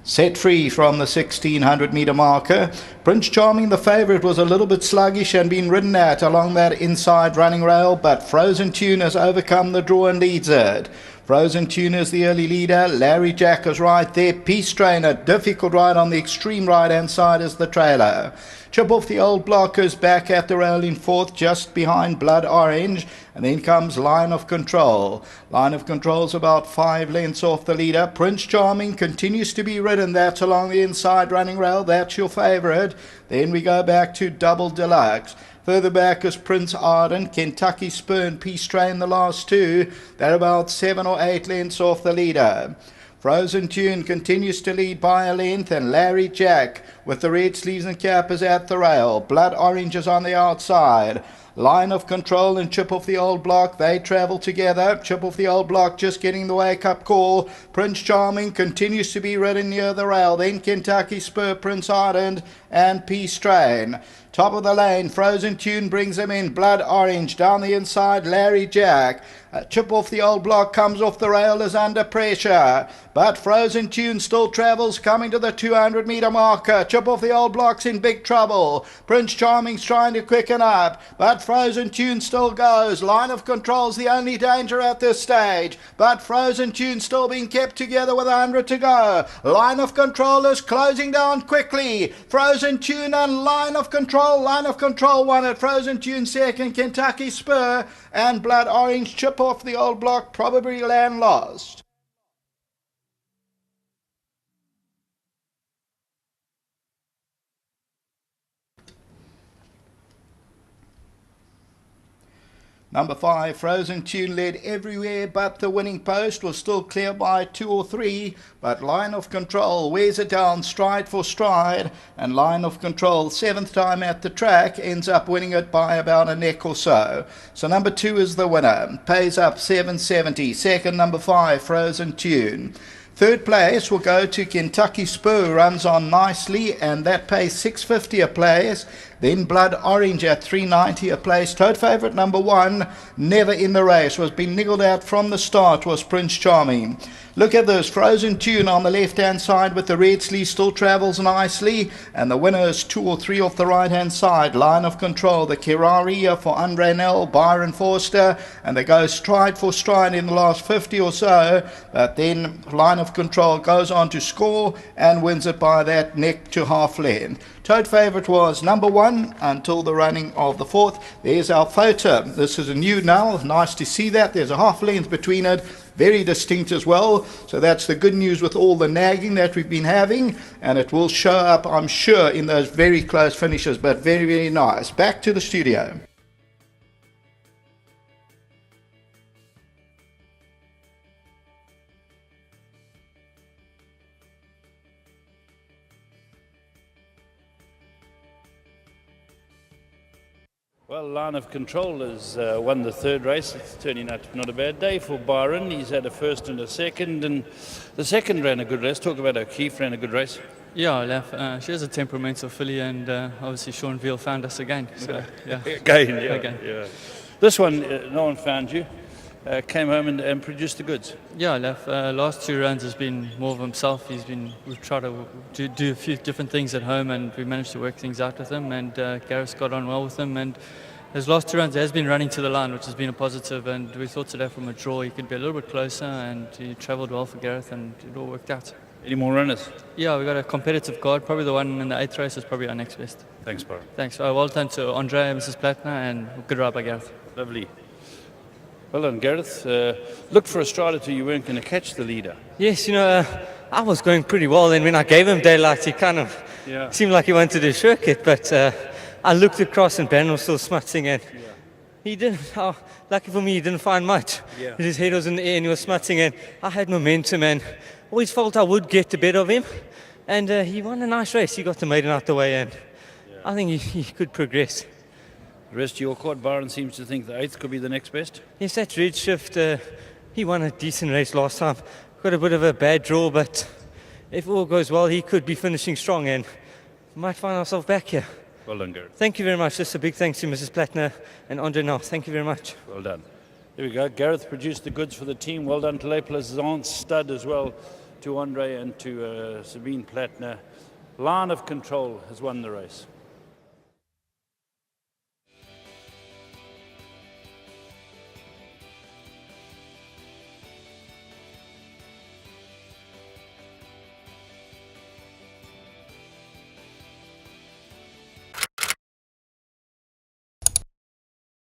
Set free from the 1600 metre marker. Prince Charming, the favourite, was a little bit sluggish and been ridden at along that inside running rail, but Frozen Tune has overcome the draw and leads it. Frozen Tune is the early leader. Larry Jack is right there. Peace Train, a difficult ride on the extreme right-hand side, is the trailer. Chip Off the Old Block is back at the rail in fourth, just behind Blood Orange. And then comes Line of Control. Line of Control's about 5 lengths off the leader. Prince Charming continues to be ridden. That's along the inside running rail. That's your favourite. Then we go back to Double Deluxe. Further back is Prince Arden, Kentucky Spur and Peace Train, the last two. They're about 7 or 8 lengths off the leader. Frozen Tune continues to lead by a length, and Larry Jack with the red sleeves and cap is at the rail. Blood Orange is on the outside. Line of Control and Chip Off the Old Block, they travel together. Chip Off the Old Block just getting the wake-up call. Prince Charming continues to be ridden near the rail. Then Kentucky Spur, Prince Ardent and Peace Train. Top of the lane, Frozen Tune brings him in. Blood Orange down the inside, Larry Jack. Chip Off the Old Block comes off the rail, is under pressure. But Frozen Tune still travels, coming to the 200 metre marker. Chip Off the Old Block's in big trouble. Prince Charming's trying to quicken up, but Frozen Tune still goes. Line of Control's the only danger at this stage, but Frozen Tune still being kept together with 100 to go. Line of Control is closing down quickly. Frozen Tune and Line of Control. Line of Control won it. Frozen Tune second. Kentucky Spur and Blood Orange. Chip Off the Old Block probably land lost. Number 5, Frozen Tune led everywhere, but the winning post was still clear by 2 or 3. But Line of Control wears it down stride for stride, and Line of Control, 7th time at the track, ends up winning it by about a neck or so. So number 2 is the winner, pays up 770. Second, number 5, Frozen Tune. Third place will go to Kentucky Spur, who runs on nicely, and that pays 650 a place. Then Blood Orange at 390 a place. Tote favourite number 1, never in the race, was being niggled out from the start, was Prince Charming. Look at this, Frozen Tune on the left-hand side with the red sleeve still travels nicely, and the winner is 2 or 3 off the right-hand side. Line of Control, the Kiraria for Andre Nell, Byron Forster, and they go stride for stride in the last 50 or so, but then Line of Control goes on to score and wins it by that neck to half length. Tote favourite was number 1 until the running of the 4th. There's our photo. This is a new now. Nice to see that. There's a half length between it. Very distinct as well. So that's the good news with all the nagging that we've been having. And it will show up, I'm sure, in those very close finishes. But very, very nice. Back to the studio. Well, Line of Control has won the third race. It's turning out to be not a bad day for Byron. He's had a first and a second, and the second ran a good race. Talk about O'Keefe, ran a good race. Yeah, she has a temperamental filly, and obviously Sean Veal found us again. So, yeah. Again. This one, no one found you. Came home and produced the goods. Yeah, last 2 runs has been more of himself. We've tried to do a few different things at home, and we managed to work things out with him. And Gareth got on well with him. And his last 2 runs, he has been running to the line, which has been a positive. And we thought today from a draw he could be a little bit closer, and he travelled well for Gareth, and it all worked out. Any more runners? Yeah, we got a competitive guard. Probably the one in the 8th race is probably our next best. Thanks, Byron. Thanks. Well done to Andre and Mrs. Plattner, and good ride by Gareth. Lovely. Well done, Gareth. Looked for a stride or two, you weren't going to catch the leader. Yes, I was going pretty well. Then when I gave him daylight, he kind of seemed like he wanted to shirk it. But I looked across and Ben was still smutsing, and he didn't. Lucky for me, he didn't find much. Yeah. His head was in the air and he was smutsing, and I had momentum, and always felt I would get the better of him. And he won a nice race. He got the maiden out the way, and I think he could progress. The rest of your quad, Byron seems to think the 8th could be the next best. Yes, that's Redshift. He won a decent race last time. Got a bit of a bad draw, but if all goes well, he could be finishing strong and might find ourselves back here. Well done, Gareth. Thank you very much. Just a big thanks to Mrs. Plattner and Andre Nell. Thank you very much. Well done. There we go. Gareth produced the goods for the team. Well done to Les Plaisance Stud as well to Andre and to Sabine Plattner. Line of Control has won the race.